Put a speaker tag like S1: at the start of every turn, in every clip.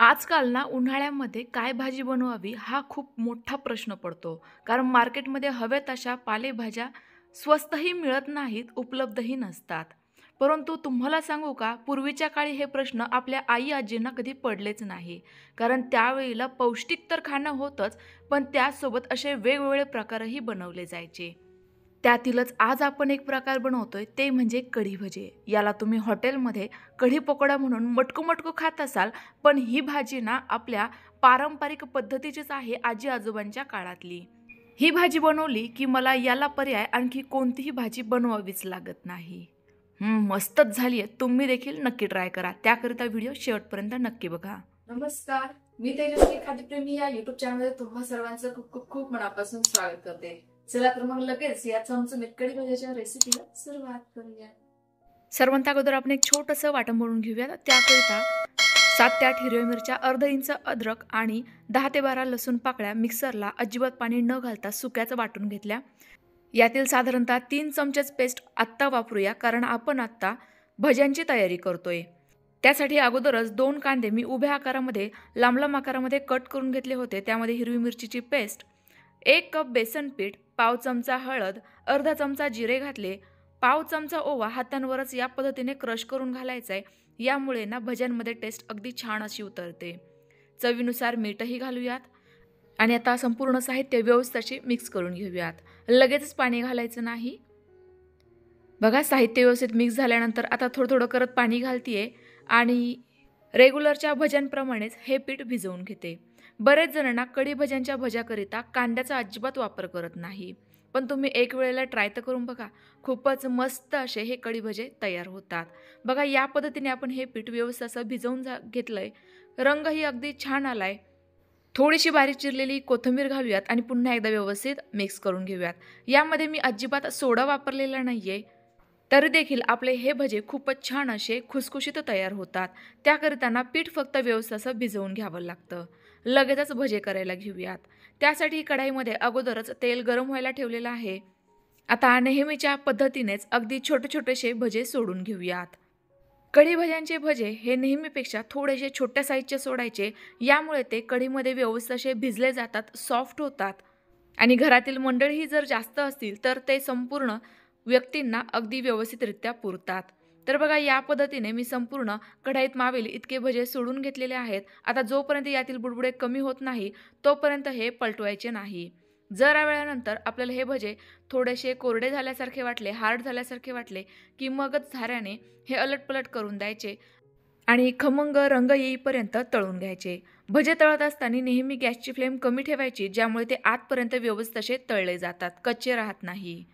S1: आजकाल ना उन्हाळ्यामध्ये काय भाजी बनवावी हा खूप मोठा प्रश्न पडतो. कारण मार्केटमध्ये हव्या तशा पालेभाज्या स्वस्तही मिळत नाहीत, उपलब्धही नसतात. परंतु तुम्हाला सांगू का, पूर्वीच्या काळी हे प्रश्न आपल्या आई-आजींना कधी पडलेच नाही. कारण त्यावेळेला पौष्टिक तर खाणं होतंच, पण त्यासोबत असे वेगवेगळे प्रकारही बनवले जायचे. त्यातीलच आज आपण एक प्रकार बनवतोय ते म्हणजे कढी भजे. याला तुम्ही हॉटेलमध्ये कढी पकोडा म्हणून मटकू-मटकू खात असाल, पण ही भाजी ना आपल्या पारंपरिक पद्धतीचीच आहे आजी-आजोबांच्या काळातली. ही भाजी बनवली की मला याला पर्याय आणखी कोणतीही भाजी बनवावीच लागत नाही. मस्तच झाली आहे. तुम्ही देखील नक्की ट्राय करा. त्याकरिता व्हिडिओ शेवटपर्यंत नक्की बघा.
S2: नमस्कार, मी तेजस्वी खाद्यप्रेमी या युट्यूब चॅनलमध्ये तुम्हा सर्वांचं खूप खूप खूप मनापासून स्वागत करते. चला तर मग लगेच या चमचमीत कढी भाज्याच्या रेसिपीला सुरुवात करूया.
S1: सर्वांत अगोदर आपण एक छोटंसं वाटण बनवून घेऊया. त्याकरिता 7 ते 8 हिरव्या मिरच्या, अर्धा इंच अद्रक आणि 10 ते 12 लसूण पाकळ्या मिक्सरला अजिबात पाणी न घालता सुक्याचं वाटून घेतल्या. यातील साधारणतः 3 चमचेच पेस्ट आत्ता वापरूया, कारण आपण आत्ता भज्यांची तयारी करतोय. त्यासाठी अगोदरच 2 कांदे मी उभ्या आकारामध्ये लांब लांब आकारामध्ये कट करून घेतले होते. त्यामध्ये हिरवी मिरचीची पेस्ट, 1 कप बेसन पीठ, पाव चमचा हळद, अर्धा चमचा जिरे घातले, पाव चमचा ओवा हातांवरच या पद्धतीने क्रश करून घालायचा आहे. यामुळे ना भज्यांमध्ये टेस्ट अगदी छान अशी उतरते. चवीनुसार मीठही घालूयात आणि आता संपूर्ण साहित्य व्यवस्थित मिक्स करून घेऊयात. लगेचच पाणी घालायचं नाही. बघा, साहित्य व्यवस्थित मिक्स झाल्यानंतर आता थोडं थोडं करत पाणी घालतीये आणि रेग्युलरच्या भज्यांप्रमाणेच हे पीठ भिजवून घेते. बरेच जणांना कढी भज्यांच्या भज्याकरिता कांद्याचा अजिबात वापर करत नाही, पण तुम्ही एक वेळेला ट्राय तर करून बघा. खूपच मस्त असे हे कढी भजे तयार होतात. बघा, या पद्धतीने आपण हे पीठ व्यवस्थित असं भिजवून घेतलंय. रंगही अगदी छान आलाय. थोडीशी बारीक चिरलेली कोथिंबीर घालूयात आणि पुन्हा एकदा व्यवस्थित मिक्स करून घेऊयात. यामध्ये मी अजिबात सोडा वापरलेला नाहीये, तरी देखील आपले हे भजे खूपच छान असे खुसखुशीत तयार होतात. त्याकरिता पीठ फक्त व्यवस्थित असं भिजवून घ्यावं लागतं. लगेचच भजे करायला घेऊयात. त्यासाठी कढईमध्ये अगोदरच तेल गरम व्हायला ठेवलेलं आहे. आता नेहमीच्या पद्धतीनेच अगदी छोटे छोटेसे भजे सोडून घेऊयात. कढी भज्यांचे भजे हे नेहमीपेक्षा थोडेसे छोट्या साईजचे सोडायचे. यामुळे ते कढीमध्ये व्यवस्थित असे भिजले जातात, सॉफ्ट होतात आणि घरातील मंडळीही जर जास्त असतील तर ते संपूर्ण व्यक्तींना अगदी व्यवस्थितरित्या पुरतात. तर बघा, या पद्धतीने मी संपूर्ण कढईत मावेल इतके भजे सोडून घेतलेले आहेत. आता जोपर्यंत यातील बुडबुडे कमी होत नाही तोपर्यंत हे पलटवायचे नाही. जरा वेळानंतर आपल्याला हे भजे थोडेसे कोरडे झाल्यासारखे वाटले, हार्ड झाल्यासारखे वाटले की मगच झाऱ्याने हे अलटपलट करून द्यायचे आणि खमंग रंग येईपर्यंत तळून घ्यायचे. भजे तळत असताना नेहमी गॅसची फ्लेम कमी ठेवायची, ज्यामुळे ते आतपर्यंत व्यवस्थित असे तळले जातात, कच्चे राहत नाही.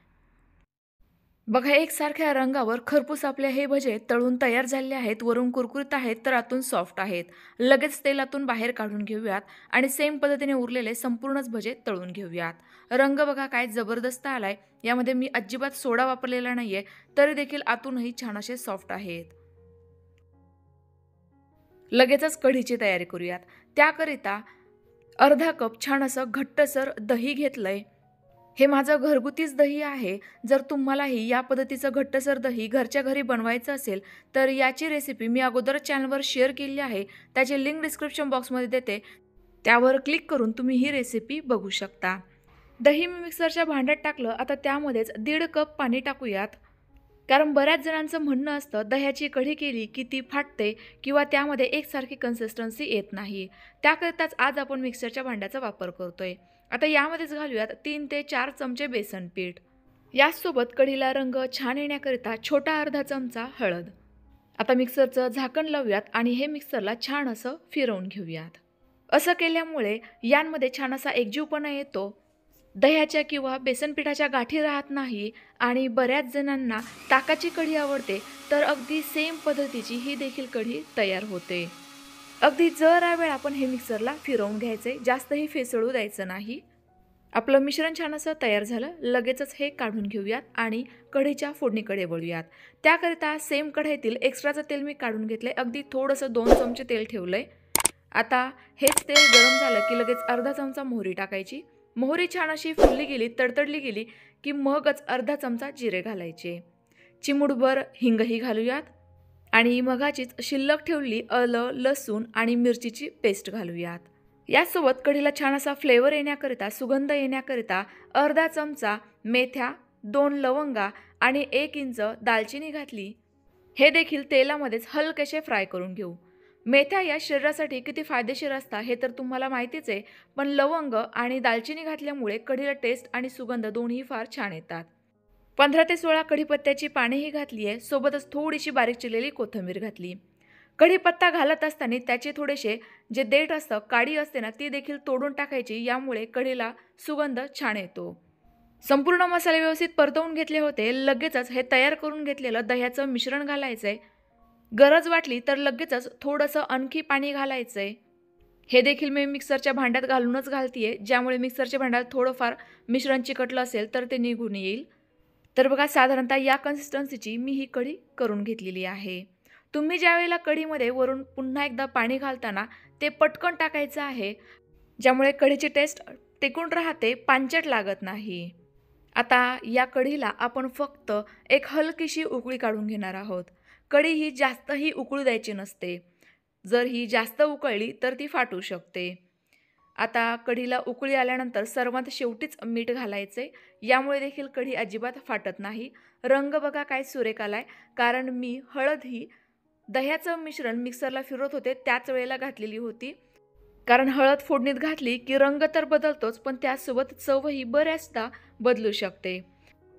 S1: बघा, एकसारख्या रंगावर खरपूस आपले हे भजे तळून तयार झालेले आहेत. वरून कुरकुरीत आहेत तर आतून सॉफ्ट आहेत. लगेच तेलातून बाहेर काढून घेऊयात आणि सेम पद्धतीने उरलेले संपूर्णच भजे तळून घेऊयात. रंग बघा काय जबरदस्त आलाय. यामध्ये मी अजिबात सोडा वापरलेला नाहीये, तरी देखील आतूनही छान असे सॉफ्ट आहेत. लगेचच कढीची तयारी करूयात. त्याकरिता अर्धा कप छान असं घट्टसर दही घेतलंय. हे माझं घरगुतीच दही आहे. जर तुम्हालाही या पद्धतीचं घट्टसर दही घरच्या घरी बनवायचं असेल तर याची रेसिपी मी अगोदरच चॅनलवर शेअर केली आहे. त्याची लिंक डिस्क्रिप्शन बॉक्समध्ये देते. त्यावर क्लिक करून तुम्ही ही रेसिपी बघू शकता. दही मी मिक्सरच्या भांड्यात टाकलं. आता त्यामध्येच 1.5 कप पाणी टाकूयात. कारण बऱ्याच जणांचं म्हणणं असतं दह्याची कढी केली की ती फाटते किंवा त्यामध्ये एकसारखी कन्सिस्टन्सी येत नाही. त्याकरिताच आज आपण मिक्सरच्या भांड्याचा वापर करतोय. आता यामध्येच घालूयात 3 ते 4 चमचे बेसन पीठ. याचसोबत कढीला रंग छान येण्याकरिता छोटा अर्धा चमचा हळद. आता मिक्सरचं झाकण लावूयात आणि हे मिक्सरला छान असं फिरवून घेऊयात. असं केल्यामुळे यांमध्ये छान असा एकजीवपणा येतो. दह्याच्या किंवा बेसन पिठाच्या गाठी राहत नाही आणि बऱ्याच जणांना ताकाची कढी आवडते, तर अगदी सेम पद्धतीची ही देखील कढी तयार होते. अगदी जरा वेळ आपण हे मिक्सरला फिरवून घ्यायचे, जास्तही फेसळू द्यायचं नाही. आपलं मिश्रण छान असं तयार झालं. लगेचच हे काढून घेऊयात आणि कढीच्या फोडणीकडे वळूयात. त्याकरिता सेम कढईतील एक्स्ट्राचं तेल मी काढून घेतलंय. अगदी थोडंसं 2 चमचे तेल ठेवलंय. आता हेच तेल गरम झालं की लगेच अर्धा चमचा मोहरी टाकायची. मोहरी छान अशी फुलली गेली, तडतडली गेली की मगच अर्धा चमचा जिरे घालायचे. चिमूटभर हिंगही घालूयात. आणि मगाचीच शिल्लक ठेवलेली आलं, लसूण आणि मिरचीची पेस्ट घालूयात. यासोबत कढीला छान असा फ्लेवर येण्याकरिता, सुगंध येण्याकरिता अर्धा चमचा मेथ्या, 2 लवंगा आणि 1 इंच दालचिनी घातली. हे देखील तेलामध्येच हलकेसे फ्राय करून घेऊ. मेथ्या या शरीरासाठी किती फायदेशीर असतात हे तर तुम्हाला माहितीच आहे, पण लवंग आणि दालचिनी घातल्यामुळे कढीला टेस्ट आणि सुगंध दोन्ही फार छान येतात. 15 ते 16 कढीपत्त्याची पानेही घातली आहे. सोबतच थोडीशी बारीक चिरलेली कोथिंबीर घातली. कढीपत्ता घालत असताना त्याचे थोडेसे जे देठ असतं, काडी असते ना, ती देखील तोडून टाकायची. यामुळे कढीला सुगंध छान येतो. संपूर्ण मसाले व्यवस्थित परतवून घेतले होते. लगेचच हे तयार करून घेतलेलं दह्याचं मिश्रण घालायचं आहे. गरज वाटली तर लगेचच थोडंसं आणखी पाणी घालायचं आहे. हे देखील मी मिक्सरच्या भांड्यात घालूनच घालते, ज्यामुळे मिक्सरच्या भांड्यात थोडंफार मिश्रण चिकटलं असेल तर ते निघून येईल. तर बघा, साधारणतः या कन्सिस्टन्सीची मी ही कढी करून घेतलेली आहे. तुम्ही ज्यावेळेला कढीमध्ये वरून पुन्हा एकदा पाणी घालताना ते पटकन टाकायचं आहे, ज्यामुळे कढीची टेस्ट टिकून राहते, पांचट लागत नाही. आता या कढीला आपण फक्त एक हलकीशी उकळी काढून घेणार आहोत. कढी ही जास्तही उकळू द्यायची नसते. जर ही जास्त उकळली तर ती फाटू शकते. आता कढीला उकळी आल्यानंतर सर्वात शेवटीच मीठ घालायचे. यामुळे देखील कढी अजिबात फाटत नाही. रंग बघा काय सुरेख आलाय, कारण मी हळद ही दह्याचं मिश्रण मिक्सरला फिरवत होते त्याच वेळेला घातलेली होती. कारण हळद फोडणीत घातली की रंग तर बदलतोच, पण त्यासोबत चवही बऱ्याचदा बदलू शकते.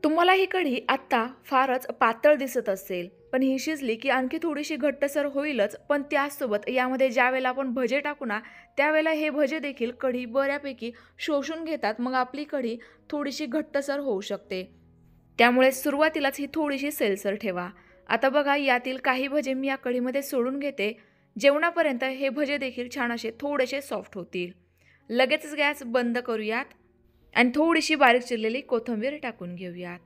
S1: तुम्हाला ही कढी आत्ता फारच पातळ दिसत असेल, पण ही शिजली की आणखी थोडीशी घट्टसर होईलच. पण त्यासोबत यामध्ये ज्यावेळेला आपण भजे टाकू ना, त्यावेळेला हे भजे देखील कढी बऱ्यापैकी शोषून घेतात. मग आपली कढी थोडीशी घट्टसर होऊ शकते. त्यामुळे सुरुवातीलाच ही थोडीशी सैलसर ठेवा. आता बघा, यातील काही भजे मी या कढीमध्ये सोडून घेते. जेवणापर्यंत हे भजे देखील छान असे थोडेसे सॉफ्ट होतील. लगेचच गॅस बंद करूयात आणि थोडीशी बारीक चिरलेली कोथिंबीर टाकून घेऊयात.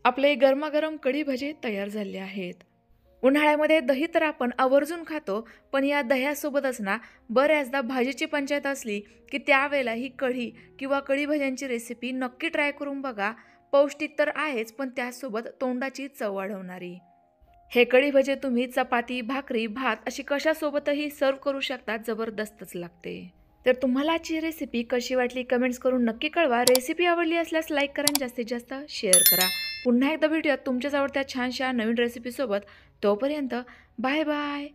S1: आपले गरमागरम कढी भजे तयार झाले आहेत. उन्हाळ्यामध्ये दही तर आपण आवर्जून खातो, पण या दह्यासोबतच ना बऱ्याचदा भाजीची पंचायत असली की त्यावेळेला ही कढी किंवा कढी भज्यांची रेसिपी नक्की ट्राय करून बघा. पौष्टिक तर आहेच, पण त्यासोबत तोंडाची चव वाढवणारी. हे कढी भजे तुम्ही चपाती, भाकरी, भात अशी कशासोबतही सर्व करू शकता. जबरदस्तच लागते. तर तुम्हाला आजची रेसिपी कशी वाटली कमेंट्स करून नक्की कळवा. रेसिपी आवडली असल्यास लाईक करा आणि जास्तीत जास्त शेअर करा. पुन्हा एकदा भेटूयात तुमच्याच आवडत्या छानशा नवीन रेसिपीसोबत. तोपर्यंत बाय बाय.